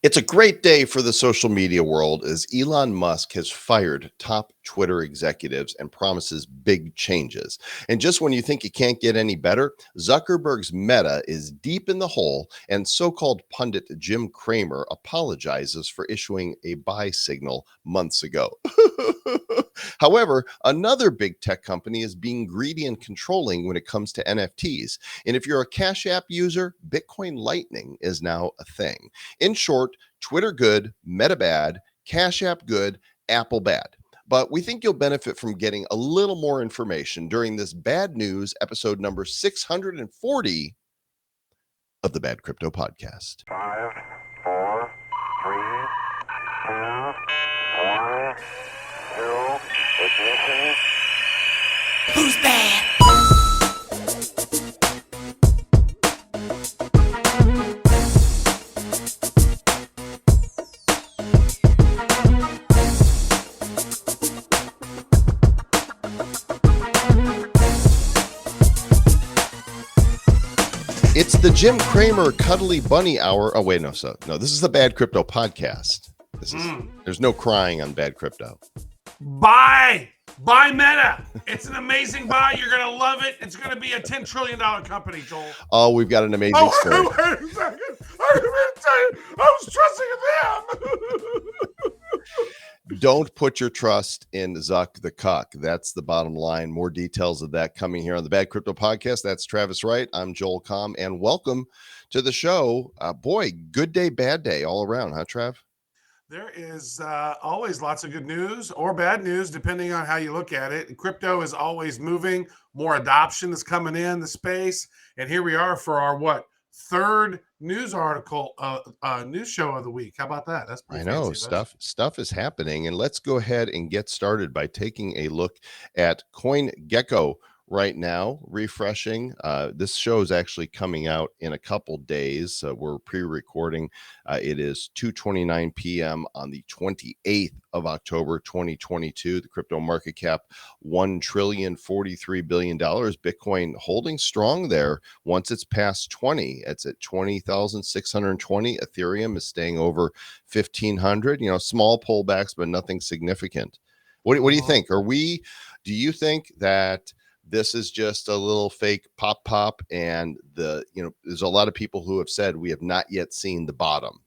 It's a great day for the social media world as Elon Musk has fired top Twitter executives and promises big changes. And just when you think it can't get any better, Zuckerberg's Meta is deep in the hole, and so called pundit Jim Cramer apologizes for issuing a buy signal months ago. However, another big tech company is being greedy and controlling when it comes to NFTs. And if you're a CashApp user, Bitcoin Lightning is now a thing. In short, Twitter good, Meta bad, Cash App good, Apple bad. But we think you'll benefit from getting a little more information during this bad news episode number 640 of the Bad Crypto Podcast. 5, 4, 3, 2, 1, 0, ignition. Who's bad? It's the Jim Cramer Cuddly Bunny Hour. Oh, wait, no, this is the Bad Crypto Podcast. There's no crying on Bad Crypto. Buy Meta. It's an amazing buy. You're going to love it. It's going to be a $10 trillion company, Joel. Oh, we've got an amazing story. Wait a second. I was trusting them. Don't put your trust in Zuck the Cuck. That's the bottom line. More details of that coming here on the Bad Crypto Podcast. That's Travis Wright. I'm Joel Comm, and welcome to the show. Boy, good day, bad day all around, huh, Trav? There is always lots of good news or bad news, depending on how you look at it. Crypto is always moving. More adoption is coming in the space. And here we are for our, third news article, news show of the week. How about that? That's pretty I know, fancy, stuff is happening. And let's go ahead and get started by taking a look at CoinGecko right now, refreshing. This show is actually coming out in a couple days. We're pre-recording. It is 2:29 p.m. on the 28th of October, 2022. The crypto market cap, $1,043 billion. Bitcoin holding strong there. Once it's past 20, it's at 20,620. Ethereum is staying over 1,500. Small pullbacks, but nothing significant. What do you think? Do you think that this is just a little fake pop, and there's a lot of people who have said we have not yet seen the bottom?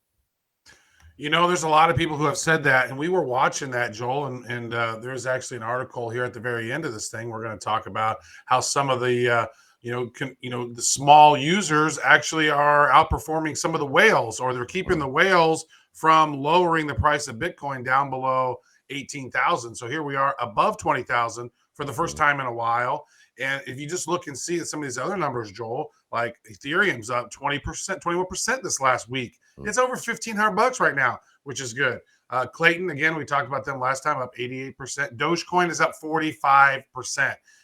There's a lot of people who have said that, and we were watching that, Joel, and there's actually an article here at the very end of this thing. We're going to talk about how some of the the small users actually are outperforming some of the whales, or they're keeping the whales from lowering the price of Bitcoin down below 18,000. So here we are above 20,000 for the first time in a while. And if you just look and see at some of these other numbers, Joel, like Ethereum's up 20%, 21% this last week. It's over $1,500 right now, which is good. Clayton, again, we talked about them last time, up 88%. Dogecoin is up 45%.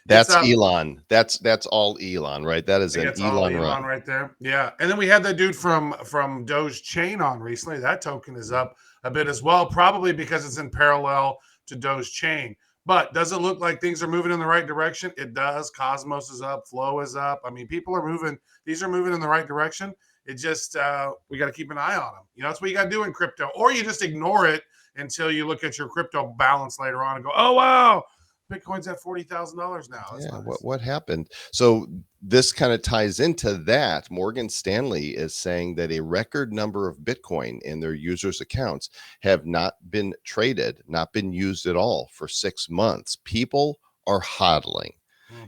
That's Elon. That's all Elon, right? That is an Elon run right there. Yeah. And then we had that dude from Doge Chain on recently. That token is up a bit as well, probably because it's in parallel to Doge Chain. But does it look like things are moving in the right direction? It does. Cosmos is up. Flow is up. I mean, people are moving. These are moving in the right direction. It just, we got to keep an eye on them. That's what you got to do in crypto. Or you just ignore it until you look at your crypto balance later on and go, oh, wow, Bitcoin's at $40,000 now. That's yeah, nice. what happened? So this kind of ties into that. Morgan Stanley is saying that a record number of Bitcoin in their users' accounts have not been traded, not been used at all for 6 months. People are hodling.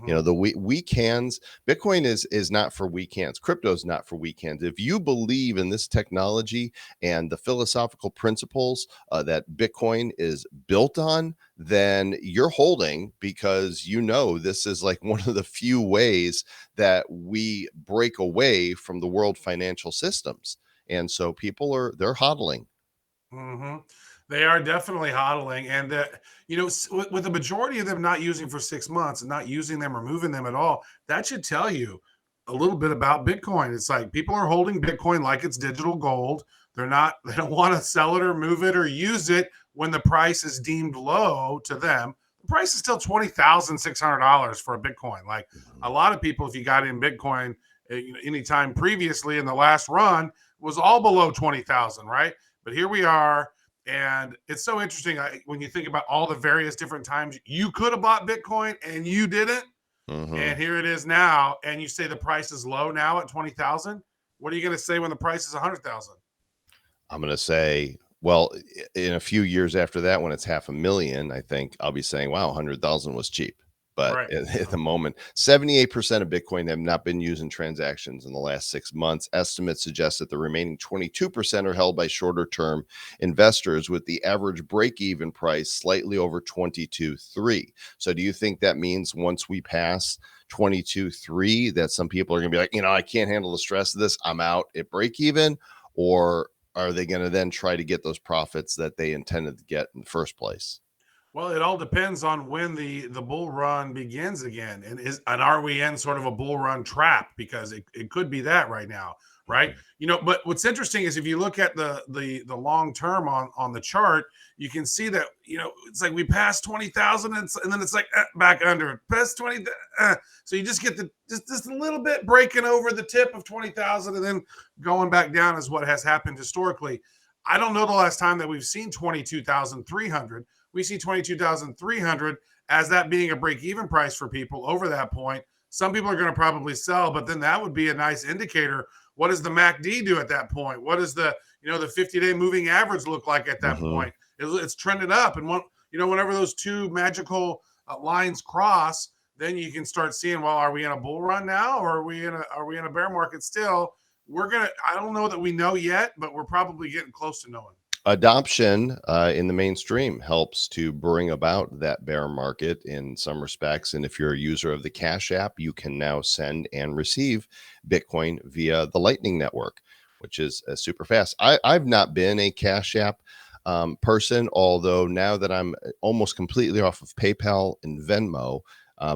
The weak hands. Bitcoin is not for weak hands. Crypto is not for weak hands. If you believe in this technology and the philosophical principles that Bitcoin is built on, then you're holding, because this is like one of the few ways that we break away from the world financial systems. And so people they're hodling. They are definitely hodling. And, with the majority of them not using for 6 months and not using them or moving them at all, that should tell you a little bit about Bitcoin. It's like people are holding Bitcoin like it's digital gold. They don't want to sell it or move it or use it when the price is deemed low to them. The price is still $20,600 for a Bitcoin. Like a lot of people, if you got in Bitcoin anytime previously in the last run, was all below 20,000, right? But here we are. And it's so interesting when you think about all the various different times you could have bought Bitcoin and you didn't. Mhm. And here it is now. And you say the price is low now at 20,000. What are you going to say when the price is 100,000? I'm going to say, well, in a few years after that, when it's 500,000, I think I'll be saying, wow, 100,000 was cheap. But Right. at the moment, 78% of Bitcoin have not been used in transactions in the last 6 months. Estimates suggest that the remaining 22% are held by shorter term investors, with the average break even price slightly over 22.3. So do you think that means once we pass 22.3 that some people are going to be like, I can't handle the stress of this, I'm out at break even? Or are they going to then try to get those profits that they intended to get in the first place? Well, it all depends on when the bull run begins again, and are we in sort of a bull run trap? Because it could be that right now, right? But what's interesting is if you look at the long term on the chart, you can see that it's like we passed 20,000 and then it's like back under past 20. So you just get just a little bit breaking over the tip of 20,000 and then going back down is what has happened historically. I don't know the last time that we've seen 22,300. We see 22,300 as that being a break-even price for people over that point. Some people are going to probably sell, but then that would be a nice indicator. What does the MACD do at that point? What does the 50-day moving average look like at that Mhm. point? It's trended up, and whenever those two magical lines cross, then you can start seeing, well, are we in a bull run now, or are we in a bear market still? I don't know that we know yet, but we're probably getting close to knowing. Adoption in the mainstream helps to bring about that bear market in some respects. And if you're a user of the Cash App, you can now send and receive Bitcoin via the Lightning Network, which is super fast. I've not been a Cash App person, although now that I'm almost completely off of PayPal and Venmo,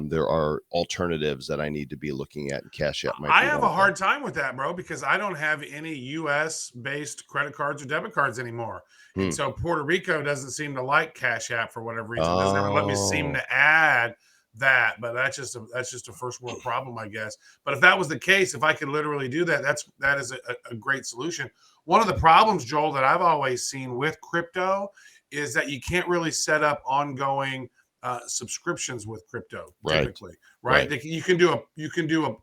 there are alternatives that I need to be looking at, and Cash App might I be have one a of them. hard time with that, bro, because I don't have any US based credit cards or debit cards anymore. And Hmm. so Puerto Rico doesn't seem to like Cash App for whatever reason. Doesn't ever let me seem Oh. to add that, but that's just a first world problem, I guess. But if that was the case, if I could literally do that, that is a great solution. One of the problems, Joel, that I've always seen with crypto is that you can't really set up ongoing subscriptions with crypto Right. typically, right? Right. You can do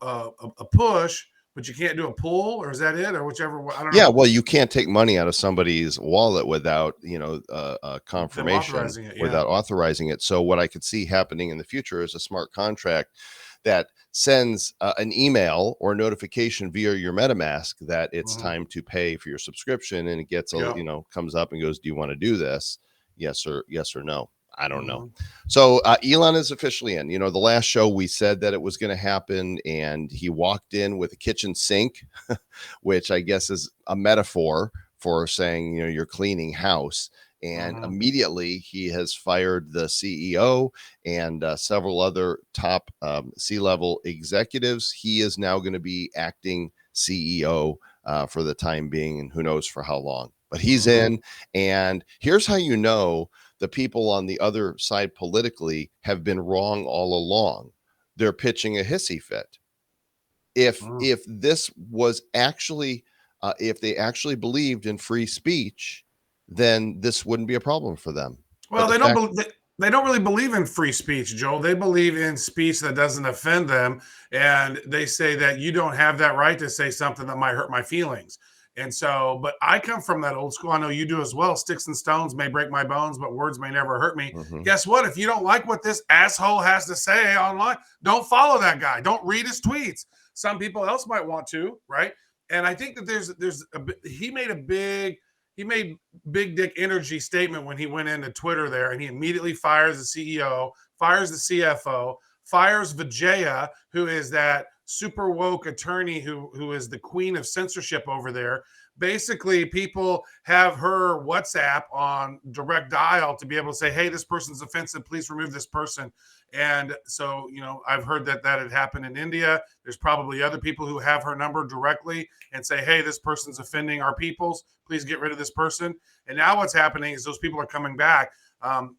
a push, but you can't do a pull, or is that it, or whichever? I don't Yeah, know. well, you can't take money out of somebody's wallet without, Them confirmation, authorizing it, yeah. without authorizing it. So what I could see happening in the future is a smart contract that sends an email or notification via your MetaMask that it's Hmm. time to pay for your subscription, and it gets Yep. comes up and goes, "Do you want to do this? Yes or no." I don't know. Hmm. So Elon is officially in. The last show we said that it was going to happen, and he walked in with a kitchen sink, which I guess is a metaphor for saying, you're cleaning house. And Hmm. immediately he has fired the CEO and several other top C-level executives. He is now going to be acting CEO for the time being, and who knows for how long. But he's Hmm. in. And here's how you know the people on the other side politically have been wrong all along. They're pitching a hissy fit. If this was actually if they actually believed in free speech, then this wouldn't be a problem for them. But Well, the fact, they don't really believe in free speech, Joel. They believe in speech that doesn't offend them, and they say that you don't have that right to say something that might hurt my feelings. And so, but I come from that old school. I know you do as well. Sticks and stones may break my bones, but words may never hurt me. mhm, Guess what? If you don't like what this asshole has to say online, don't follow that guy. Don't read his tweets. Some people else might want to, right? And I think that he made big dick energy statement when he went into Twitter there, and he immediately fires the CEO, fires the CFO, fires Vijaya, who is that super woke attorney who is the queen of censorship over there. Basically, people have her WhatsApp on direct dial to be able to say, "Hey, this person's offensive. Please remove this person." And so, I've heard that had happened in India. There's probably other people who have her number directly and say, "Hey, this person's offending our peoples. Please get rid of this person." And now what's happening is those people are coming back.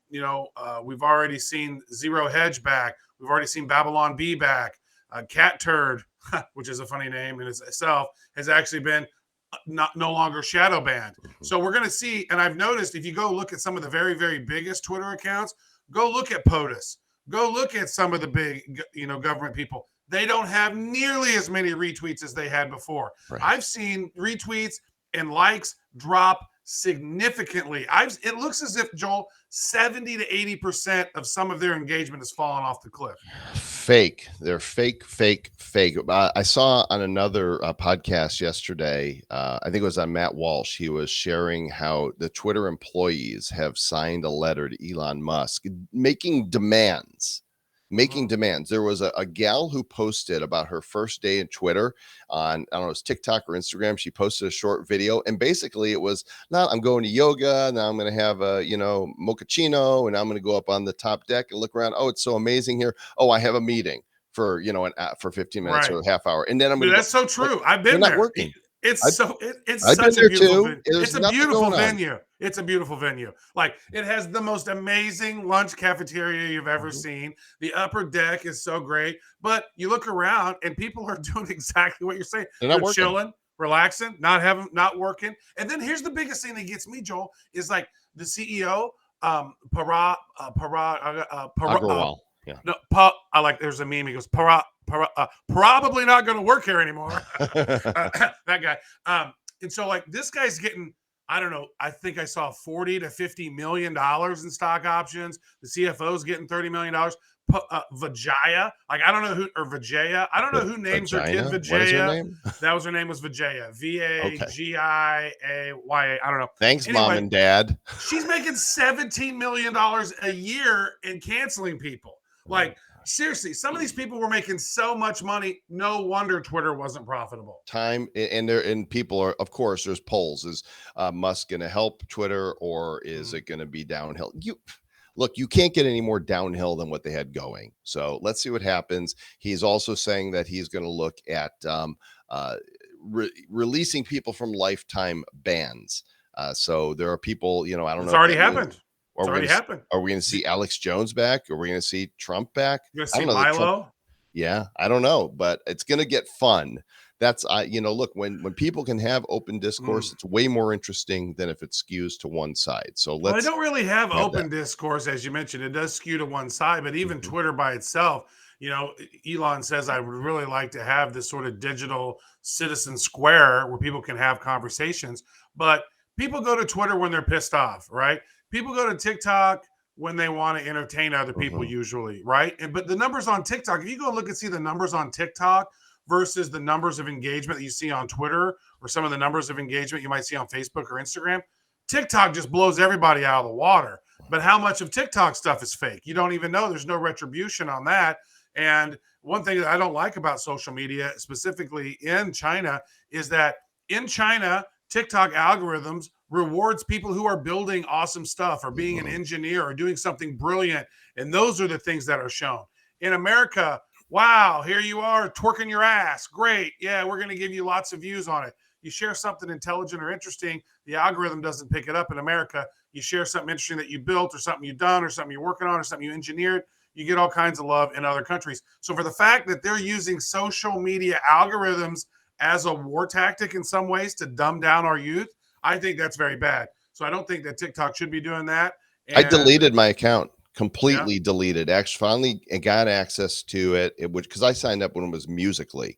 We've already seen Zero Hedge back. We've already seen Babylon B back. Cat Turd, which is a funny name in itself, has actually been no longer shadow banned. So we're going to see, and I've noticed if you go look at some of the very, very biggest Twitter accounts, go look at POTUS, go look at some of the big, government people. They don't have nearly as many retweets as they had before. Right. I've seen retweets and likes drop significantly. It looks as if, Joel, 70 to 80% of some of their engagement has fallen off the cliff. Fake. They're fake. I saw on another podcast yesterday, I think it was on Matt Walsh, he was sharing how the Twitter employees have signed a letter to Elon Musk making demands. There was a gal who posted about her first day in Twitter on, I don't know, it was TikTok or Instagram. She posted a short video, and basically it was, now I'm going to yoga. Now I'm going to have a, mochaccino, and I'm going to go up on the top deck and look around. Oh, it's so amazing here. Oh, I have a meeting for, for 15 minutes or a half hour. And then I'm going to That's so true. I've been not there. working. It's such a beautiful venue. It's a beautiful venue. It's a beautiful venue. Like, it has the most amazing lunch cafeteria you've ever seen. The upper deck is so great. But you look around and people are doing exactly what you're saying. They're chilling, relaxing, not working. And then here's the biggest thing that gets me, Joel, is like the CEO, Parag. Yeah. No, I like. There's a meme. He goes, probably not going to work here anymore. That guy. And so, like, this guy's getting, I don't know, I think I saw $40 to $50 million in stock options. The CFO's getting $30 million. Vijaya, like, I don't know who, or Vijaya. I don't know who names their kid Vijaya. What is her name? That was her name, was Vijaya. Vagiyaya. I don't know. Thanks, anyway, Mom and Dad. She's making $17 million a year in canceling people. Like, seriously, some of these people were making so much money. No wonder Twitter wasn't profitable. And people are, of course, there's polls. Is Musk going to help Twitter, or is it going to be downhill? You can't get any more downhill than what they had going. So let's see what happens. He's also saying that he's going to look at releasing people from lifetime bans. So there are people, I don't know. It's already happened. It's already happened. Are we going to see Alex Jones back? Are we going to see Trump back? You're going to see Milo? Yeah, I don't know, but it's going to get fun. That's, look, when people can have open discourse, it's way more interesting than if it skews to one side. So I don't really have open discourse, as you mentioned. It does skew to one side, but even Twitter by itself, Elon says, I would really like to have this sort of digital citizen square where people can have conversations. But people go to Twitter when they're pissed off, right? People go to TikTok when they want to entertain other people, usually, right? But the numbers on TikTok, if you go look and see the numbers on TikTok versus the numbers of engagement that you see on Twitter, or some of the numbers of engagement you might see on Facebook or Instagram, TikTok just blows everybody out of the water. But how much of TikTok stuff is fake? You don't even know. There's no retribution on that. And one thing that I don't like about social media, specifically in China, is that in China, TikTok algorithms rewards people who are building awesome stuff, or being an engineer, or doing something brilliant. And those are the things that are shown. In America, wow, here you are twerking your ass. Great. Yeah, we're going to give you lots of views on it. You share something intelligent or interesting, the algorithm doesn't pick it up. In America, you share something interesting that you built, or something you've done, or something you're working on, or something you engineered, you get all kinds of love in other countries. So for the fact that they're using social media algorithms as a war tactic in some ways to dumb down our youth, I think that's very bad. So I don't think that TikTok should be doing that. And I deleted my account, completely deleted. Actually, finally got access to it, because I signed up when it was Musical.ly,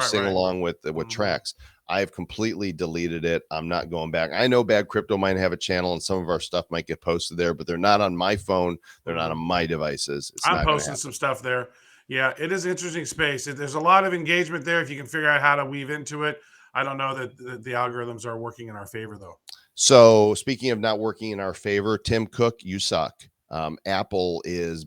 sing along with tracks. I have completely deleted it. I'm not going back. I know Bad Crypto might have a channel, and some of our stuff might get posted there, but they're not on my phone. They're not on my devices. I'm posting some stuff there. Yeah, it is an interesting space. There's a lot of engagement there if you can figure out how to weave into it. I don't know that the algorithms are working in our favor, though. So speaking of not working in our favor, Tim Cook, you suck. Apple is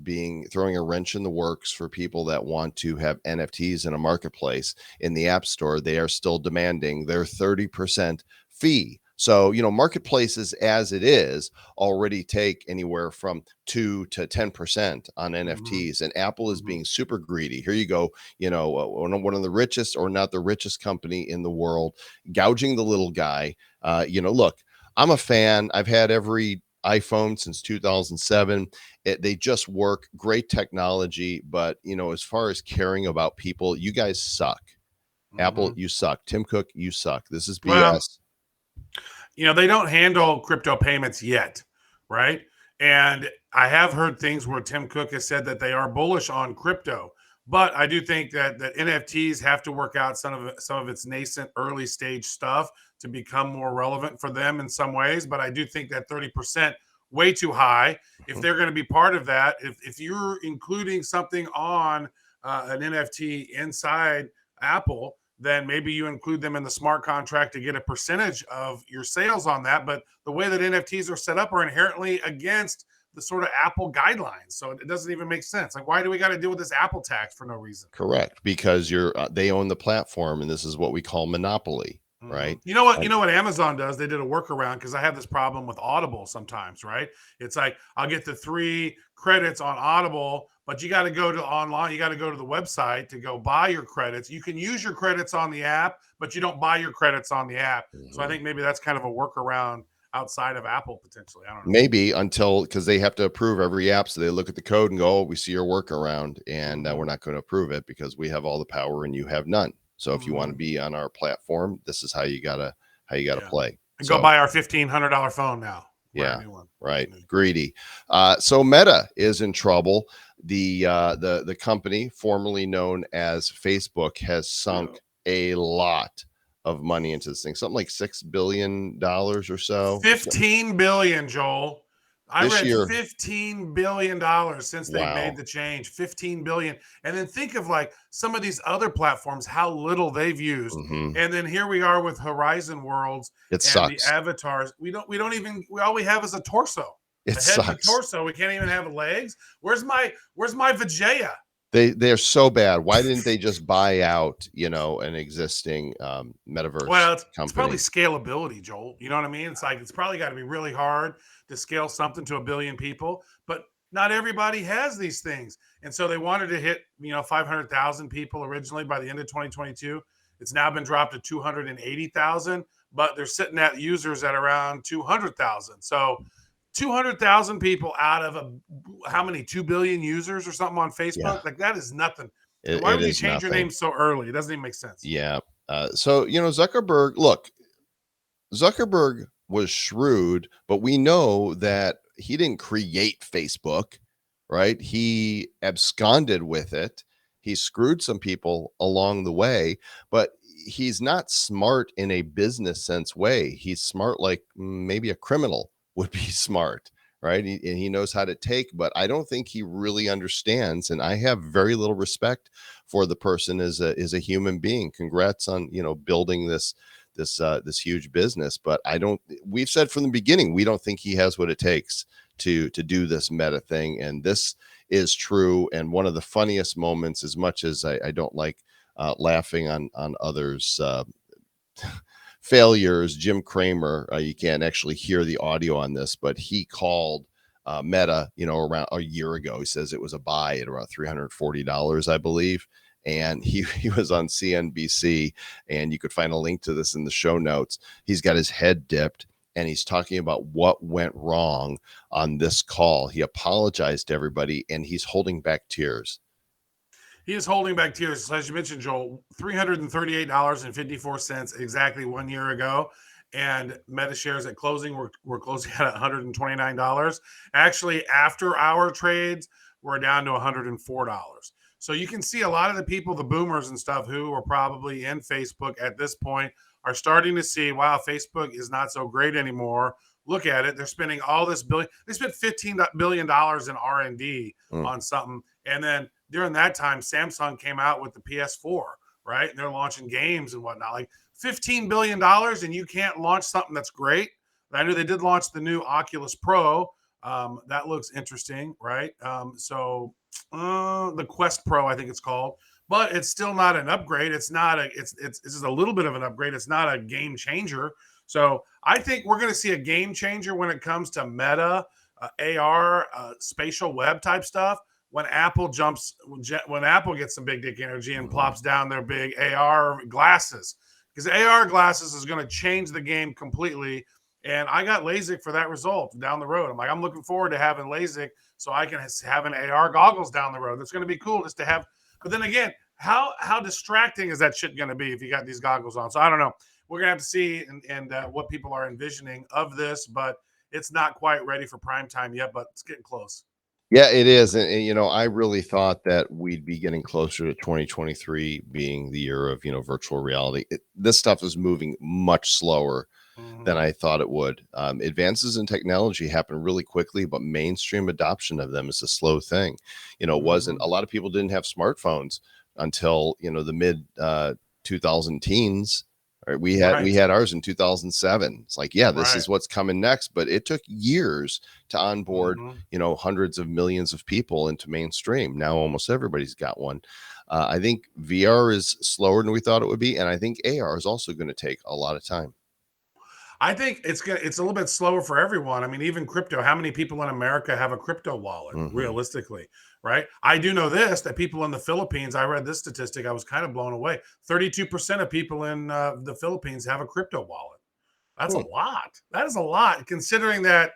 throwing a wrench in the works for people that want to have NFTs in a marketplace. In the App Store, they are still demanding their 30% fee. So, marketplaces as it is already take anywhere from 2 to 10% on NFTs, and Apple is being super greedy. Here you go, one of the richest, or not the richest company in the world, gouging the little guy. Look, I'm a fan. I've had every iPhone since 2007. They just work. Great technology, but as far as caring about people, you guys suck. Apple, you suck. Tim Cook, you suck. This is Well, BS. they don't handle crypto payments yet, right? And I have heard things where Tim Cook has said that they are bullish on crypto, but I do think that NFTs have to work out some of its nascent early stage stuff to become more relevant for them in some ways. But I do think that 30% way too high. If they're going to be part of that, if you're including something on an NFT inside Apple, then maybe you include them in the smart contract to get a percentage of your sales on that. But the way that NFTs are set up are inherently against the sort of Apple guidelines. So it doesn't even make sense. Like, why do we got to deal with this Apple tax for no reason? Correct, because they own the platform, and this is what we call monopoly, right? You know what? You know what Amazon does? They did a workaround because I have this problem with Audible sometimes, right? It's like I'll get the 3 credits on Audible, but you got to go to online. You got to go to the website to go buy your credits. You can use your credits on the app, but you don't buy your credits on the app. So I think maybe that's kind of a workaround outside of Apple potentially. I don't know. Maybe because they have to approve every app, so they look at the code and go, "Oh, we see your workaround, and we're not going to approve it because we have all the power and you have none." So if you want to be on our platform, this is how you gotta play. And go buy our $1,500 phone now. Yeah, right. Greedy. So Meta is in trouble. The company formerly known as Facebook has sunk a lot of money into this thing, something like $6 billion or so. 15 billion, Joel. I This read year, $15 billion since they made the change. 15 billion. And then think of like some of these other platforms, how little they've used. And then here we are with Horizon Worlds and sucks. the avatars. All we have is a torso. It a head sucks. and a torso. We can't even have legs. Where's my Vijaya? They're so bad. Why didn't they just buy out, an existing metaverse Well, company? it's probably scalability, Joel. You know what I mean? It's like it's probably got to be really hard to scale something to 1 billion people, but not everybody has these things. And so they wanted to hit, 500,000 people originally by the end of 2022. It's now been dropped to 280,000, but they're sitting at users at around 200,000. So 200,000 people out of how many 2 billion users or something on Facebook? Yeah. Like that is nothing. It Why would you is change your nothing. name so early? It doesn't even make sense. Yeah. So Zuckerberg was shrewd, but we know that he didn't create Facebook, right? He absconded with it. He screwed some people along the way, but he's not smart in a business sense way. He's smart like maybe a criminal would be smart, right? And he knows how to take, but I don't think he really understands. And I have very little respect for the person as a human being. Congrats on building this huge business, but we've said from the beginning we don't think he has what it takes to do this meta thing, and this is true. And one of the funniest moments, as much as I don't like laughing on others failures, Jim Cramer, you can't actually hear the audio on this, but he called Meta around a year ago. He says it was a buy at around $340, I believe. And he was on CNBC, and you could find a link to this in the show notes. He's got his head dipped, and he's talking about what went wrong on this call. He apologized to everybody, and he's holding back tears. He is holding back tears. So as you mentioned, Joel, $338.54 exactly 1 year ago. And Meta shares at closing were closing at $129. Actually, after our trades, we're down to $104. So you can see a lot of the people, the boomers and stuff, who are probably in Facebook at this point are starting to see, wow, Facebook is not so great anymore. Look at it. They're spending all this billion. They spent $15 billion in R&D on something. And then during that time, Samsung came out with the PS4, right? And they're launching games and whatnot. Like $15 billion, and you can't launch something that's great. I know they did launch the new Oculus Pro. That looks interesting, right? The Quest Pro, I think it's called, but it's still not an upgrade. It's just a little bit of an upgrade. It's not a game changer. So I think we're going to see a game changer when it comes to meta, AR, spatial web type stuff. When Apple gets some big dick energy and plops down their big AR glasses, because AR glasses is going to change the game completely. And I got LASIK for that result down the road. I'm looking forward to having LASIK so I can have an AR goggles down the road. That's going to be cool just to have. But then again, how distracting is that shit going to be if you got these goggles on? So I don't know. We're gonna have to see and what people are envisioning of this, but it's not quite ready for prime time yet, but it's getting close. Yeah, it is. And I really thought that we'd be getting closer to 2023 being the year of, virtual reality. This stuff is moving much slower than I thought it would. Advances in technology happen really quickly, but mainstream adoption of them is a slow thing. It wasn't, a lot of people didn't have smartphones until, the mid 2000 teens. Right? We had ours in 2007. It's like, yeah, this is what's coming next, but it took years to onboard, hundreds of millions of people into mainstream. Now almost everybody's got one. I think VR is slower than we thought it would be, and I think AR is also going to take a lot of time. I think it's a little bit slower for everyone. I mean, even crypto. How many people in America have a crypto wallet? Realistically, right? I do know this, that people in the Philippines. I read this statistic. I was kind of blown away. 32% of people in the Philippines have a crypto wallet. That's a lot. That is a lot, considering that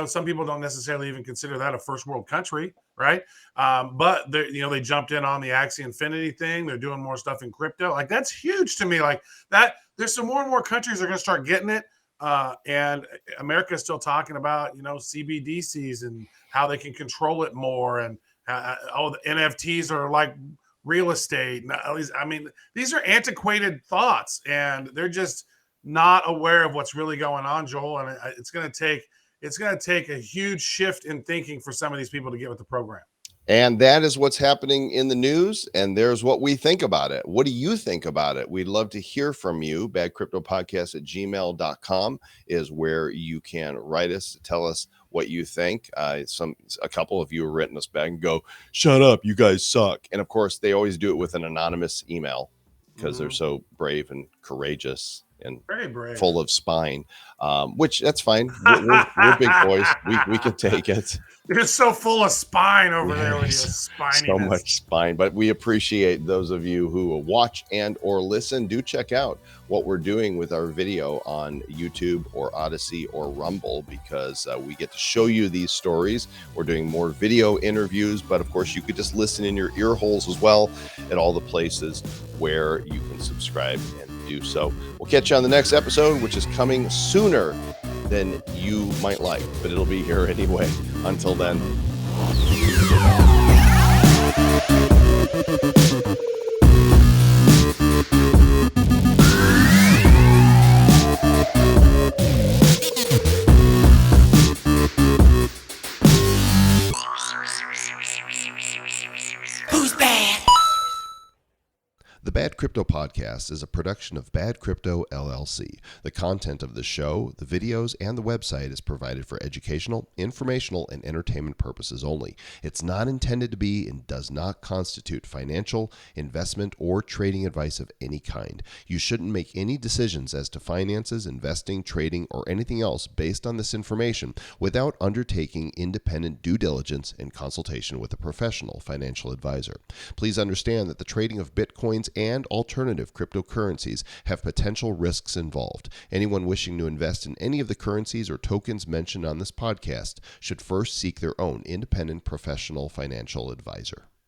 some people don't necessarily even consider that a first world country, right? But they jumped in on the Axie Infinity thing. They're doing more stuff in crypto. Like, that's huge to me. Like that. There's some more and more countries that are going to start getting it. And America is still talking about, CBDCs and how they can control it more. And the NFTs are like real estate. And at least, I mean, these are antiquated thoughts, and they're just not aware of what's really going on, Joel. And it's going to take a huge shift in thinking for some of these people to get with the program. And that is what's happening in the news. And there's what we think about it. What do you think about it? We'd love to hear from you. badcryptopodcast@gmail.com is where you can write us, tell us what you think. A couple of you have written us back and go, shut up, you guys suck. And of course, they always do it with an anonymous email because they're so brave and courageous and very brave, full of spine, which that's fine. We're big boys. We can take it. You're so full of spine over there with your spininess. So much spine, but we appreciate those of you who watch and or listen. Do check out what we're doing with our video on YouTube or Odyssey or Rumble, because we get to show you these stories. We're doing more video interviews, but of course you could just listen in your ear holes as well at all the places where you can subscribe and do so. We'll catch you on the next episode, which is coming sooner than you might like, but it'll be here anyway. Until then. Who's bad? The Bad Crypto Podcast is a production of Bad Crypto LLC. The content of the show, the videos, and the website is provided for educational, informational, and entertainment purposes only. It's not intended to be and does not constitute financial, investment, or trading advice of any kind. You shouldn't make any decisions as to finances, investing, trading, or anything else based on this information without undertaking independent due diligence and consultation with a professional financial advisor. Please understand that the trading of Bitcoins and alternative cryptocurrencies have potential risks involved. Anyone wishing to invest in any of the currencies or tokens mentioned on this podcast should first seek their own independent professional financial advisor.